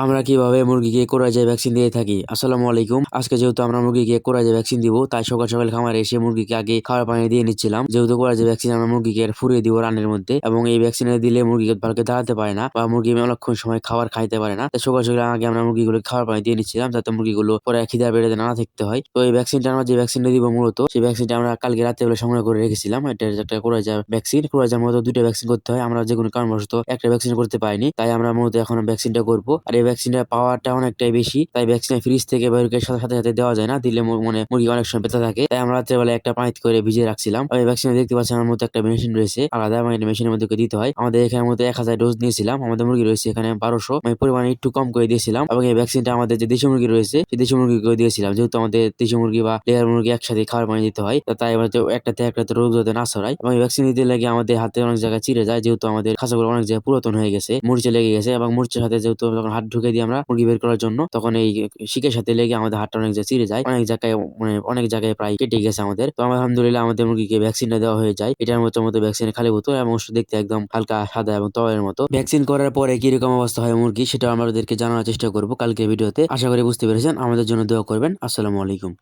আমরা কিভাবে মুরগিকে কোরাজের ভ্যাকসিন দিয়ে থাকি। আসসালামু আলাইকুম। আজকে যেহেতু আমরা মুরগিকে কোরাজের ভ্যাকসিন দিব, তাই সকাল সকাল খামারে এসে মুরগিকে আগে খাবার পানি দিয়ে নিচ্ছিলাম। যেহেতু কোরাজের ভ্যাকসিন আমরা মুরগিকে ফুরিয়ে দিব রানের মধ্যে, এবং এই ভ্যাকসিনে দিলে মুরগি ভালো করে দাঁড়াতে পারে না বা মুরগি অনেকক্ষণ সময় খাবার খাইতে পারে না। তাই সকাল সকাল আগে আমরা মুরগিগুলো খাবার পানি দিয়ে নিচ্ছিলাম, যাতে মুরগিগুলো পরে খিদার পেটে না থাকতে হয়। তো এই ভ্যাকসিনটা আমরা যে ভ্যাকসিনটা দিব মূলত, সেই ভ্যাকসিনটা আমরা কালকে রাত্রেবেলা সংগ্রহ করে রেখেছিলাম। এটা একটা কোরাজের ভ্যাকসিন। কোরাজের মতো দুইটা ভ্যাকসিন করতে হয়। আমরা যে কোনো কারণবশত একটা ভ্যাকসিন করতে পারিনি, তাই আমরা মূলত এখন ভ্যাকসিনটা করবো। আর এই ভ্যাকসিনটার পাওয়ারটা অনেকটাই বেশি, তাই ভ্যাকসিন ফ্রিজ থেকে বের করে সাথে সাথে সাথে দেওয়া যায় না, দিলে মানে মুরগি অনেক সময় ব্যথা থাকে। তাই আমরা রাত্রেবেলা একটা পানিতে করে ভিজিয়ে রাখছিলাম। আর এই ভ্যাকসিনে দেখতে পাচ্ছি আমার মতো একটা মেশিন রয়েছে আলাদা, মানে মেশিনের মধ্যে করে দিতে হয়। আমাদের এখানে মতো 1000 ডোজ নিয়েছিলাম। আমাদের মুরগি রয়েছে এখানে 1200, মানে পরিমাণে একটু কম করে দিয়েছিলাম। এবং এই ভ্যাকসিনটা আমাদের যে দেশি মুরগি রয়েছে সেই দেশি মুরগিকে দিয়েছিলাম, যেহেতু আমাদের দেশি মুরগি বা লেয়ার মুরগি একসাথে খাবার পানি দিতে হয়। তাই আমাদের একটাতে রোগ যাতে না ছড়ায়। এবং এই ভ্যাকসিন দিতে লাগে আমাদের হাতে অনেক জায়গায় চিড়ে যায়, যেহেতু আমাদের খাঁচাগুলো অনেক জায়গায় পুরাতন হয়ে গেছে, মরিচে লেগে গেছে। এবং মরিচের সাথে যেহেতু যখন হাত ঢুকে দিই আমরা মুরগি বের করার জন্য, তখন এই শিকের সাথে লেগে আমাদের হাতটা অনেক জায়গায় চিড়ে যায়, অনেক জায়গায় প্রায় কেটে গেছে আমাদের। তো আলহামদুলিল্লাহ আমাদের মুরগিকে ভ্যাকসিনটা দেওয়া হয়ে যায়। এটার মতো ভ্যাকসিনের খালি বোতল, এবং দেখতে একদম হালকা সাদা এবং তয়ের মতো। ভ্যাকসিন করার পরে কিরকম অবস্থা হয় মুরগি, সেটা আমাদেরকে জানানোর চেষ্টা করবো কালকে ভিডিওতে। আশা করি বুঝতে পেরেছেন। আমাদের জন্য দোয়া করবেন। আসসালামু আলাইকুম।